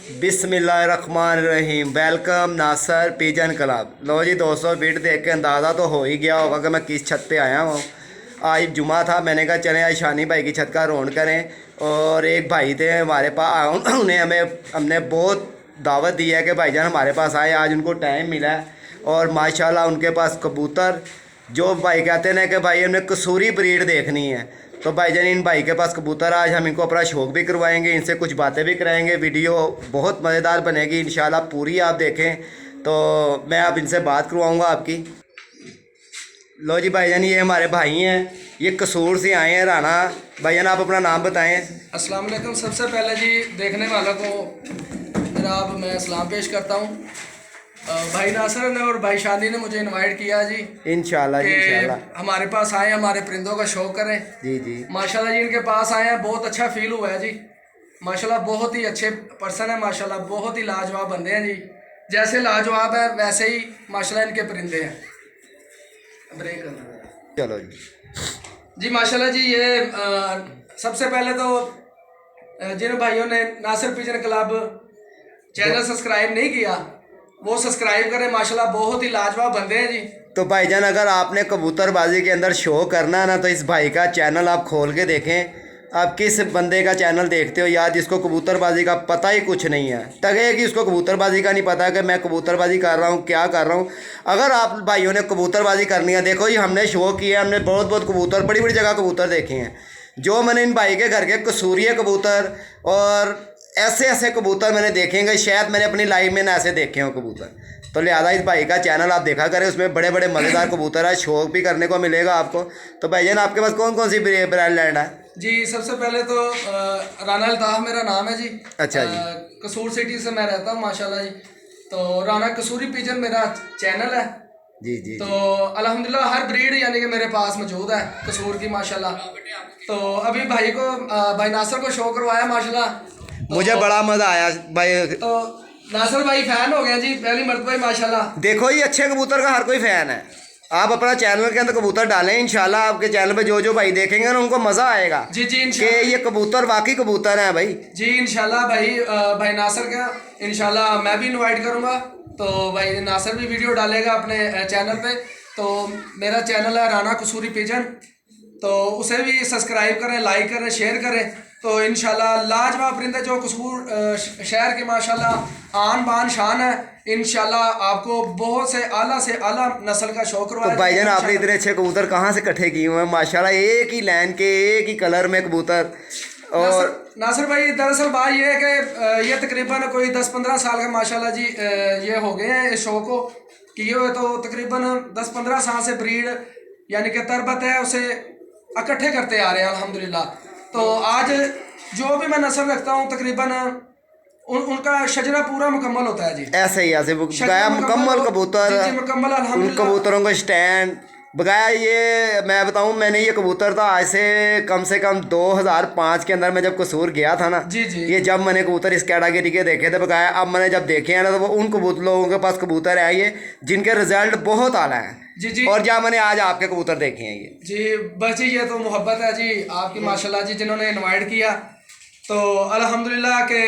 बिस्मिल्लाहिर्रहमानिर्रहीम। वेलकम नासर pigeon club. लो जी दोस्तों, video देख के अंदाज़ा तो हो ही गया होगा कि मैं किस छत पे आया हूँ। आज जुमा था, मैंने कहा चलें आज शानी भाई की छत का रौंड करें। और एक भाई थे हमारे पास, उन्हें हमने बहुत दावत दी है कि भाईजान हमारे पास आए। आज उनको टाइम मिला है और माशाल्लाह उनके पास कबूतर, जो भाई कहते हैं कि भाई उन्हें कसूरी ब्रीड देखनी है, तो भाईजान इन भाई के पास कबूतर। आज हम इनको अपना शौक़ भी करवाएंगे, इनसे कुछ बातें भी कराएंगे। वीडियो बहुत मज़ेदार बनेगी इंशाल्लाह, पूरी आप देखें। तो मैं अब इनसे बात करवाऊंगा आपकी। लो जी भाईजान, ये हमारे भाई हैं, ये कसूर से आए हैं राना। भाईजान आप अपना नाम बताएं। अस्सलाम वालेकुम। सबसे पहले जी देखने वालों को मेरा अब मैं सलाम पेश करता हूँ। भाई नासर ने और भाई शादी ने मुझे इनवाइट किया जी, इंशाल्लाह जी इंशाल्लाह। हमारे पास आए, हमारे परिंदों का शौक करें। जी जी माशाल्लाह जी, इनके पास आए हैं, बहुत अच्छा फील हुआ है जी। माशाल्लाह बहुत ही अच्छे पर्सन है, माशाल्लाह बहुत ही लाजवाब बंदे हैं जी। जैसे लाजवाब है वैसे ही माशाल्लाह इनके परिंदे हैं। ब्रेक चलो जी। जी माशाल्लाह जी। ये सबसे पहले तो जिन भाइयों ने Nasir pigeon club channel subscribe नहीं किया वो सब्सक्राइब करें। माशाल्लाह बहुत ही लाजवाब बंदे हैं जी। तो भाईजान अगर आपने कबूतरबाजी के अंदर शो करना है ना, तो इस भाई का चैनल आप खोल के देखें। आप किस बंदे का चैनल देखते हो यार, जिसको कबूतरबाजी का पता ही कुछ नहीं है, तगे कि उसको कबूतरबाजी का नहीं पता कि मैं कबूतरबाजी कर रहा हूँ, क्या कर रहा हूँ। अगर आप भाइयों ने कबूतरबाजी करनी है, देखो जी हमने शो किया, हमने बहुत बहुत कबूतर, बड़ी बड़ी जगह कबूतर देखे हैं। जो मैंने इन भाई के घर के कसूरिये कबूतर और ऐसे ऐसे कबूतर मैंने देखेंगे, शायद मैंने अपनी लाइफ में ना ऐसे देखे हों कबूतर। तो लिहाजा इस भाई का चैनल आप देखा करें, उसमें बड़े बड़े मज़ेदार कबूतर है, शौक भी करने को मिलेगा आपको। तो भाईजान आपके पास कौन कौन सी ब्रांड लैंड है? जी सबसे पहले तो राना अल्ताफ मेरा नाम है जी। अच्छा जी। कसूर सिटी से मैं रहता हूँ माशाल्लाह जी। तो राना कसूरी पिजन मेरा चैनल है जी जी तो अल्हम्दुलिल्लाह हर ब्रीड यानी कि मेरे पास मौजूद है कसूर की माशाल्लाह। तो अभी भाई को भाई नासर को शो करवाया माशाल्लाह, तो मुझे बड़ा मज़ा आया भाई। तो नासर भाई फैन हो गया जी पहली मरतबा माशाल्लाह। देखो ये अच्छे कबूतर का हर कोई फ़ैन है। आप अपना चैनल के अंदर कबूतर डालें, इंशाल्लाह आपके चैनल पे जो जो भाई देखेंगे ना उनको मज़ा आएगा जी जी कि ये कबूतर वाकई कबूतर हैं भाई। जी इंशाल्लाह भाई भाई नासर का इंशाल्लाह मैं भी इनवाइट करूँगा। तो भाई नासर भी वीडियो डालेगा अपने चैनल पे। तो मेरा चैनल है राना कसूरी पिजन, तो उसे भी सब्सक्राइब करें, लाइक करें, शेयर करें। तो इंशाल्लाह लाजवाब परिंदे जो कसूर शहर के माशाल्लाह आन बान शान है, इंशाल्लाह आपको बहुत से आला नस्ल का शौक तो करवाया। भाईजान आपने इतने अच्छे कबूतर कहाँ से इकट्ठे किए हुए हैं माशाल्लाह, एक ही लाइन के एक ही कलर में कबूतर। और नासिर भाई दरअसल बात ये है कि ये तकरीबन कोई 10-15 साल का माशाल्लाह जी ये हो गए हैं इस शो को किए हुए। तो तकरीबन 10-15 साल से ब्रीड यानी कि तरबत है उसे इकट्ठे करते आ रहे हैं अल्हम्दुलिल्लाह। तो आज जो भी मैं नस्ल रखता हूँ तकरीबन उनका शजरा पूरा मुकम्मल होता है जी। ऐसे ही ऐसे बकाया मुकम्मल कबूतर, जी मुकम्मल उन अल्हम्दुलिल्लाह। कबूतरों को स्टैंड बकाया। ये मैं बताऊं, मैंने ये कबूतर था आज से कम 2005 के अंदर मैं जब कसूर गया था ना, जी जी ये जब मैंने कबूतर इस कैटेगरी के देखे थे बकाया। अब मैंने जब देखे हैं ना, तो वो उन कबूतर लोगों के पास कबूतर है ये जिनके रिजल्ट बहुत आला हैं। जी जी। और जहाँ मैंने आज आपके कबूतर देखे हैं ये जी बस जी ये तो मोहब्बत है जी आपकी माशाल्लाह जी, जिन्होंने इनवाइट किया। तो अल्हम्दुलिल्लाह के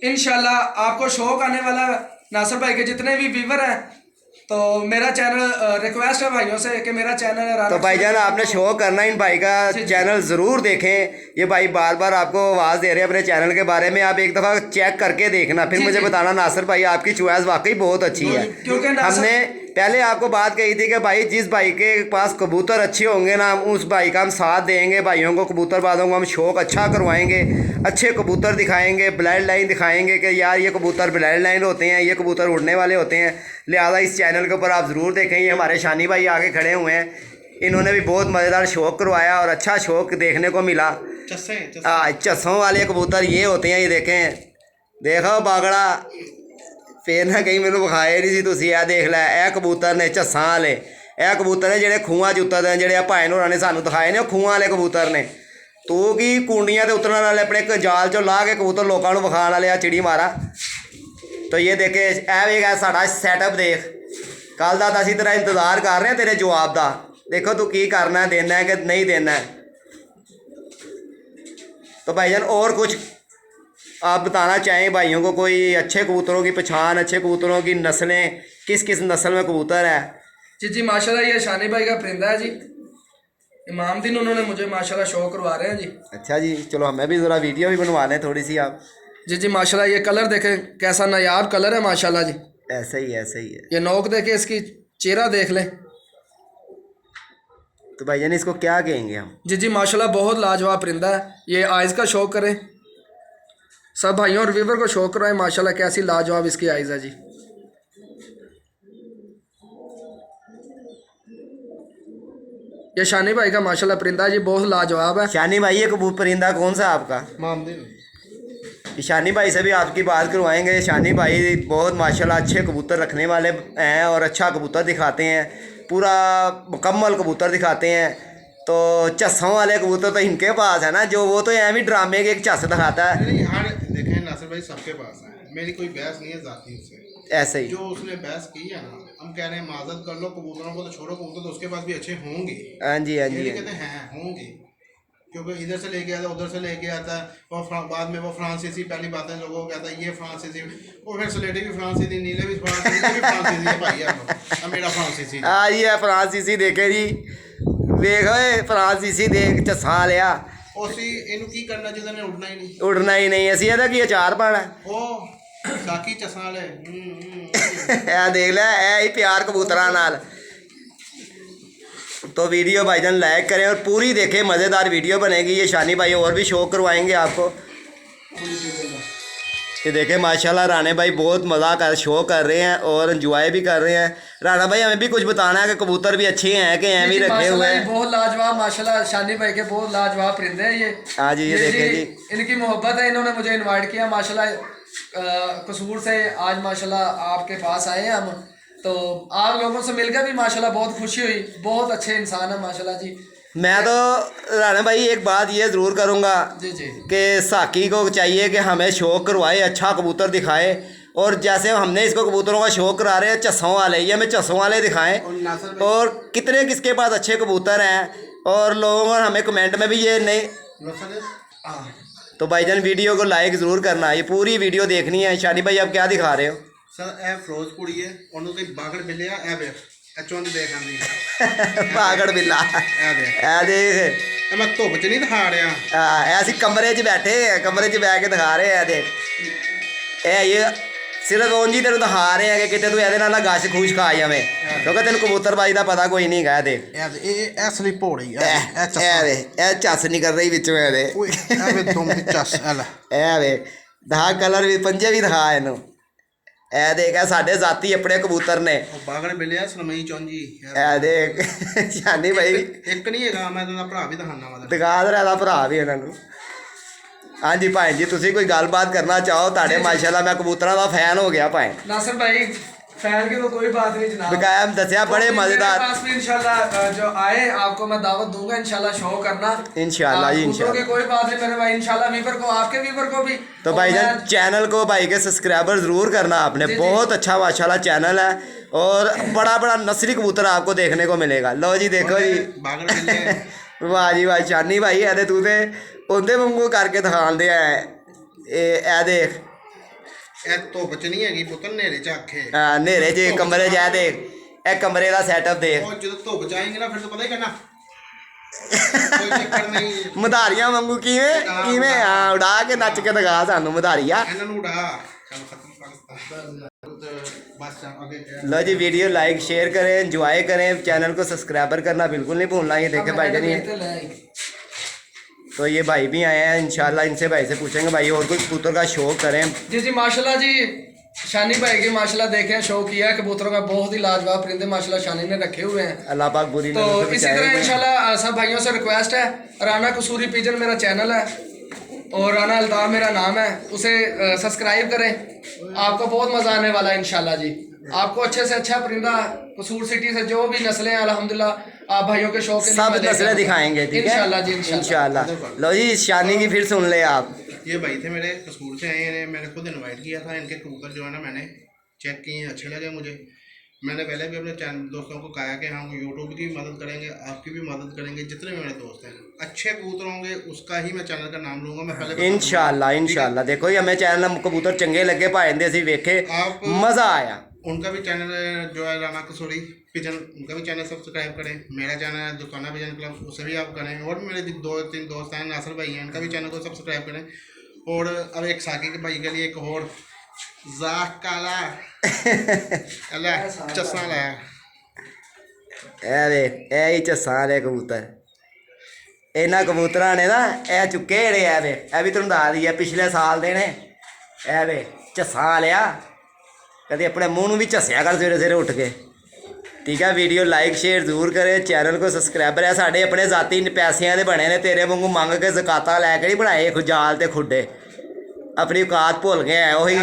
इंशाल्लाह आपको शौक आने वाला। नासिर भाई के जितने भी व्यूवर हैं, तो मेरा चैनल रिक्वेस्ट है भाइयों से कि मेरा चैनल है तो भाईजान आपने शो करना, इन भाई का चैनल ज़रूर देखें। ये भाई बार बार आपको आवाज़ दे रहे हैं अपने चैनल के बारे में, आप एक दफ़ा चेक करके देखना, फिर मुझे बताना। नासिर भाई आपकी चॉइस वाकई बहुत अच्छी है, क्योंकि हमने पहले आपको बात कही थी कि भाई जिस भाई के पास कबूतर अच्छे होंगे ना, हम उस भाई का हम साथ देंगे। भाइयों को कबूतरबाजों को हम शौक अच्छा करवाएंगे, अच्छे कबूतर दिखाएंगे, ब्लड लाइन दिखाएंगे कि यार ये कबूतर ब्लड लाइन होते हैं, ये कबूतर उड़ने वाले होते हैं। लिहाजा इस चैनल के ऊपर आप ज़रूर देखें। ये हमारे शानी भाई आगे खड़े हुए हैं, इन्होंने भी बहुत मज़ेदार शौक करवाया और अच्छा शौक देखने को मिला। चस्सों वाले कबूतर ये होते हैं, ये देखें, देखो बागड़ा फिर ना कहीं मैंने विखाए नहीं सी, तुसीं यह देख लै ए कबूतर ने झस्सां वाले। यह कबूतर ने जेह्ड़े खूहां च उतरदे ने, जेह्ड़े भाई होरां ने सानूं दिखाए ने, खूहां वाले कबूतर ने। तू की कुंडियां ते उतरन वाले अपने एक जाल चो ला के कबूतर लोगों को विखाण वाले आ चिड़ी मारा। तो ये देखे ए वेख साडा सैटअप देख, कल दा असीं तेरा इंतज़ार कर रहे हैं तेरे जवाब का। देखो तू की करना है, देना है कि नहीं देना है। तो भाईजान और कुछ आप बताना चाहें भाइयों को कोई अच्छे कबूतरों की पहचान, अच्छे कबूतरों की नस्लें, किस किस नस्ल में कबूतर है? जी जी माशाल्लाह, ये शानी भाई का परिंदा है जी। इमाम दिन उन्होंने मुझे माशाल्लाह शो करवा रहे हैं जी। अच्छा जी, चलो हमें भी ज़रा वीडियो भी बनवा लें थोड़ी सी आप। जी जी माशाल्लाह, ये कलर देखें कैसा नायाब कलर है माशाल्लाह जी। ऐसा ही है, ऐसा ही है। ये नोक देखे, इसकी चेहरा देख लें। तो भाईजान इसको क्या कहेंगे हम? जी जी माशाल्लाह, बहुत लाजवाब परिंदा है। ये आइज़ का शौक करें, सब भाइयों और व्यूवर को शौक कराएं। माशाल्लाह कैसी लाजवाब इसकी आइज़ है जी। ये शानी भाई का माशाल्लाह परिंदा है जी, बहुत लाजवाब है। शानी भाई ये कबूतर परिंदा कौन सा आपका? मामदीन। शानी भाई से भी आपकी बात करवाएंगे। शानी भाई बहुत माशाल्लाह अच्छे कबूतर रखने वाले हैं और अच्छा कबूतर दिखाते हैं, पूरा मुकम्मल कबूतर दिखाते हैं। तो चस्सों वाले कबूतर तो इनके पास है ना, जो वो तो एम ही ड्रामे के एक चस दिखाता है। नहीं यार, देखें नासिर भाई सबके पास है, मेरी कोई बहस नहीं है जाती उससे। ऐसे ही जो उसने बहस की है ना, हम कह रहे हैं माजत कर लो, कबूतरों को तो छोड़ो, कबूतर तो उसके पास भी अच्छे होंगे। हाँ जी, हाँ ये जी, नहीं कहते हैं होंगे, क्योंकि इधर से लेके आता उधर से लेके आता है, और बाद में वो फ्रांसीसी, पहली बात है लोगों को कहता है ये फ्रांसीसी, और फिर स्लेटी भी फ्रांसीसी, नीले भी फ्रांसीसी, ये भी फ्रांसीसी है भाई यार, मेरा फ्रांसीसी। हाँ ये फ्रांसीसी देखे जी, देखो फ्रांसीसी देख चस्सा लिया। उसी इनू की करना चाहिए ने, उड़ना ही नहीं, उड़ना ही नहीं, ਅਸੀਂ ਇਹਦਾ ਕੀ ਅਚਾਰ ਪਾਣਾ। ਉਹ ਸਾਕੀ ਚਸਾਂ ਵਾਲੇ ਇਹ ਦੇਖ ਲੈ, ਇਹ ਹੀ प्यार कबूतरां नाल। तो वीडियो भाईजान लाइक करें और पूरी देखें, मज़ेदार वीडियो बनेगी। ये शानी भाई और भी शो करवाएंगे आपको। ये देखें माशाल्लाह राणे भाई बहुत मज़ा कर शो कर रहे हैं और एंजॉय भी कर रहे हैं। राणा भाई हमें भी कुछ बताना है कि कबूतर भी अच्छे हैं कि एम ही जी, रखे हुए माशाल्लाह, हैं? बहुत लाजवाब माशाल्लाह, शानी भाई के बहुत लाजवाब परिंदे हैं ये। हाँ जी, ये देखें जी, इनकी मोहब्बत है, इन्होंने मुझे इनवाइट किया माशाल्लाह, कसूर से आज माशाल्लाह आपके पास आए हैं हम। तो आप लोगों से मिलकर भी माशाल्लाह बहुत खुशी हुई, बहुत अच्छे इंसान है माशाल्लाह जी। मैं तो राणा भाई एक बात ये ज़रूर करूँगा जी जी कि साकी को चाहिए कि हमें शौक करवाए, अच्छा कबूतर दिखाए। और जैसे हमने इसको कबूतरों का शौक करा रहे हैं चस्सों वाले, ये हमें चस्सों वाले दिखाएं। और कितने किसके पास अच्छे कबूतर हैं और लोगों को हमें कमेंट में भी ये नहीं। तो भाईजान वीडियो को लाइक ज़रूर करना, ये पूरी वीडियो देखनी है। शानी भाई आप क्या दिखा रहे हो? सर ए फिरोजपुरी है, ਉਹਨੂੰ ਕੋਈ ਬਾਗੜ ਮਿਲਿਆ ਇਹ ਵੇਖ, ਇਹ ਚੁੰਝ ਦੇਖ ਆਂਦੀ ਹੈ पागड़ बिल्ला, ਇਹ ਦੇਖ, ए देख, ਇਹ ਮੈਂ ਧੁੱਪ 'ਚ ਨਹੀਂ ਦਿਖਾ ਰਿਹਾ। ऐसी कमरे 'ਚ बैठे हैं, कमरे 'ਚ बैठ के दिखा रहे हैं। देख ये सिर्फ ਉਂਝ ही तेन दिखा रहे हैं कि कितने तू ਇਹਦੇ ਨਾਲ ਨਾ ਗਾਸ਼ ਖੂਸ਼ ਖਾ ਜਾਵੇਂ, ਕਿਉਂਕਿ ਤੈਨੂੰ ਕਬੂਤਰਬਾਜੀ ਦਾ ਪਤਾ ਕੋਈ ਨਹੀਂ ਗਾ। ਦੇਖ ਇਹ ਸਲਿਪ ਹੋ ਰਹੀ ਹੈ, ਇਹ ਚੱਸ ਨਹੀਂ ਕਰ ਰਹੀ ਵਿੱਚੋਂ ਇਹਦੇ। ਓਏ ਇਹ ਵੇ ਤੁਮ ਚੱਸ ਐਲਾ ਇਹ ਵੇ ਦਿਖਾ ਕਲਰ ਵੀ, ਪੰਜੇ ਵੀ ਦਿਖਾ ਇਹਨੂੰ। ਇਹ ਦੇਖ ਇਹ ਸਾਡੇ ਜ਼ਾਤੀ ਆਪਣੇ ਕਬੂਤਰ ਨੇ। ਉਹ ਬਾਗੜ ਮਿਲਿਆ ਸਰਮਈ ਚੌਂਜੀ। ਇਹ ਦੇਖ ਸ਼ਾਨੀ ਭਾਈ ਇੱਕ ਨਹੀਂ ਹੈਗਾ, ਮੈਂ ਤੇਰਾ ਭਰਾ ਵੀ ਦਿਖਾਣਾ ਵਾ। ਦਿਖਾ ਦੇ ਰਿਹਾ ਭਰਾ ਵੀ ਇਹਨਾਂ ਨੂੰ। ਹਾਂਜੀ ਭਾਈ ਜੀ, ਤੁਸੀਂ ਕੋਈ ਗੱਲਬਾਤ ਕਰਨਾ ਚਾਹੋ? ਤੁਹਾਡੇ ਮਾਸ਼ਾਅੱਲਾ मैं कबूतरों का फैन हो गया भाई। नासिर भाई फैन की तो कोई बात नहीं जनाब, बकाया दसिया बड़े तो मज़ेदार। मेरे पास भी इंशाल्लाह जो आए आपको मैं दावत दूंगा इंशाल्लाह, शो करना इंशाल्लाह जी, दूसरों की इंशाल्लाह। कोई बात नहीं मेरे भाई, इंशाल्लाह वीवर को, आपके वीवर को भी। तो भाईजान चैनल को भाई के सब्सक्राइबर ज़रूर करना आपने, जी, जी। बहुत अच्छा माशाल्लाह चैनल है और बड़ा बड़ा नस्ली कबूतर आपको देखने को मिलेगा। लो जी देखो जी, ਬਾਗੜ ਮਿਲਿਆ वाह जी वाह शानी भाई है तू तो उनके वांगू करके दिखाते हैं। ए देख ਇਹ ਧੁੱਪ 'ਚ ਨਹੀਂ ਹੈਗੀ ਪੁੱਤਰ, ਹਨੇਰੇ 'ਚ ਆਖੇ। नेरे च कमरे च है देख, ए कमरे का सैटअप देख। ਉਹ ਜਦੋਂ ਧੁੱਪ 'ਚ ਆਏਂਗੇ ਨਾ ਫਿਰ ਤਾਂ ਪਤਾ ਹੀ ਕਰਨਾ, ਕੋਈ ਚੱਕਰ ਨਹੀਂ। मधारियां वांगू किवें किवें हाँ उड़ा के नच के दिखा सानू मधारिया। ਇਹਨਾਂ ਨੂੰ ਉਡਾ ਚੱਲ ਖਤਮ ਕਰਤਾ ਬਸ ਅੱਗੇ लो जी वीडियो लाइक शेयर करें, एंजॉय करें, चैनल को सब्सक्राइबर करना बिल्कुल नहीं भूलना। ये देखें भाई जान, तो ये भाई भी आए हैं, इंशाल्लाह इनसे भाई से पूछेंगे भाई और कोई कबूतर का शौक करें। जी जी माशाल्लाह जी, शानी भाई की माशाल्लाह देखें शो किया है कबूतरों का, बहुत ही लाजवाब परिंदे माशाल्लाह शानी ने रखे हुए हैं। अल्लाह पाक बुरी तो नजर से इसी बचाए तरह हुए हैं। इंशाल्लाह सब भाइयों से रिक्वेस्ट है, राना कसूरी पिजन मेरा चैनल है और राना अल्ताफ मेरा नाम है, उसे सब्सक्राइब करें, आपको बहुत मज़ा आने वाला है इंशाल्लाह जी। आपको अच्छे से अच्छा परिंदा कसूर सिटी से जो भी नस्लें हैं अल्हम्दुलिल्लाह आप भाइयों के शौक के लिए सब मैं लेकर नस्लें आऊंगा। दिखाएंगे, ठीक है इंशाल्लाह जी, इंशाल्लाह। इंशाल्लाह। लो जी शानी की फिर सुन ले आप। ये भाई थे मेरे कसूर से आए हैं, मैंने खुद इनवाइट किया था। इनके कबूतर जो है ना मैंने चेक किए, अच्छे लगे मुझे, मैंने पहले भी अपने चैनल दोस्तों को कहा कि हम यूट्यूब की भी मदद करेंगे, आपकी भी मदद करेंगे, जितने भी मेरे दोस्त हैं अच्छे कबूतर होंगे उसका ही मैं चैनल का नाम लूँगा। मैं पहले इंशाल्लाह देखो जी हमें चैनल कबूतर चंगे लगे भाई असी वेखे आप मज़ा आया। उनका भी चैनल जो है राना कसूरी पिजन, उनका भी चैनल सब्सक्राइब करें। मेरा चैनल है दुकाना पिजन क्लब, उसे भी आप करें। और भी मेरे 2-3 दोस्त हैं, नासिर भाई हैं, उनका भी चैनल को सब्सक्राइब करें। और अब एक साकी के भाई के लिए एक और काला अल्लाह चस्सा लाया ए झस्सा वाले कबूतर इन्होंने कबूतरा ने ना ए चुके जेड़े ए भी तुम दस दी है पिछले साल दे ने ए वे झस्सा लिया कभी अपने मुँह भी झस्सिया कर सवेरे सवेरे उठ के। ठीक है वीडियो लाइक शेयर जरूर करे, चैनल को सब्सक्राइबर है साढ़े अपने जाती पैसियां दे बने ने, तेरे वांगू मंग के जकाता लैके नहीं बनाए खुजाल ते खुडे, अपनी औकात भुल गए हैं वही।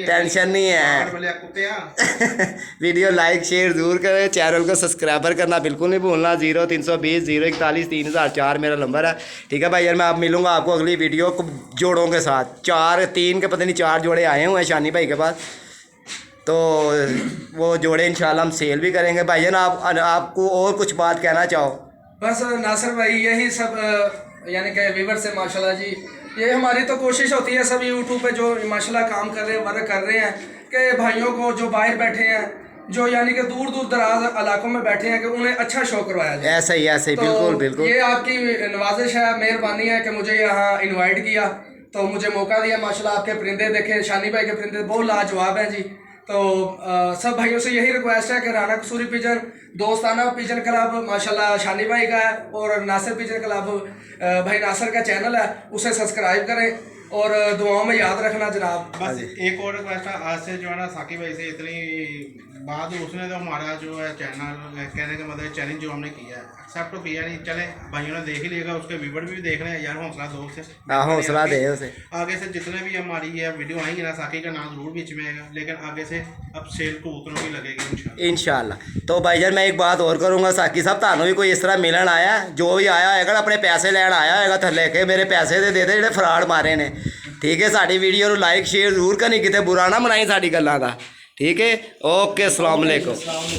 टेंशन नहीं है वीडियो लाइक शेयर जरूर करें, चैनल को सब्सक्राइबर करना बिल्कुल नहीं भूलना। 0320 041 3004 मेरा नंबर है। ठीक है भाई यार मैं आप मिलूँगा आपको अगली वीडियो जोड़ों के साथ। 3 के पता नहीं 4 जोड़े आए हुए हैं शानी भाई के पास, तो वो जोड़े इंशाल्लाह हम सेल भी करेंगे। भाईजान आपको और कुछ बात कहना चाहो? बस नासिर भाई यही सब यानी कि व्यूवर से माशाल्लाह जी ये हमारी तो कोशिश होती है सब यूट्यूब पे जो माशाल्लाह काम कर रहे हैं वर्क कर रहे हैं कि भाइयों को जो बाहर बैठे हैं जो यानी कि दूर दूर दराज इलाकों में बैठे हैं कि उन्हें अच्छा शो करवाया जाए। ऐसा ही तो बिल्कुल बिल्कुल ये आपकी नवाजिश है, मेहरबानी है कि मुझे यहाँ इन्वाइट किया तो मुझे मौका दिया। माशाल्लाह आपके परिंदे देखे, शानी भाई के परिंदे बहुत लाजवाब हैं जी। तो सब भाइयों से यही रिक्वेस्ट है कि राना कसूरी पिजन दोस्ताना पिजन क्लब माशाल्लाह शानी भाई का है और नासिर पिजन क्लब भाई नासिर का चैनल है, उसे सब्सक्राइब करें और दुआओं में याद रखना जनाब। बस एक और रिक्वेस्ट है आज से जो है ना साकी भाई से इतनी बात उसने तो हमारा जो है चैनल कहने का मतलब चैलेंज जो हमने किया है एक्सेप्ट तो किया नहीं, चले भाइयों ने देख ही लेगा, उसके व्यूवर भी देख रहे हैं यार, हौसला दो उसे, हौसला दे उसे। आगे से जितने भी हमारी ये वीडियो आएंगी ना साकी का नाम जरूर बीच में आएगा, लेकिन आगे से अब सेल कबूतरों की लगेगी इंशाल्लाह। तो भाईजान मैं एक बात और करूँगा साकी साहब, थानू भी कोई इस तरह मिलन आया जो भी आया होगा अपने पैसे लैन आया होगा थले के मेरे पैसे दे दे ਜਿਹੜੇ ਫਰਾਡ मारे ने। ठीक है साड़ी वीडियो लाइक शेयर जरूर करनी, कितने बुरा ना बनाई साड़ी गल्लां दा। ठीक है ओके अस्सलाम वालेकुम।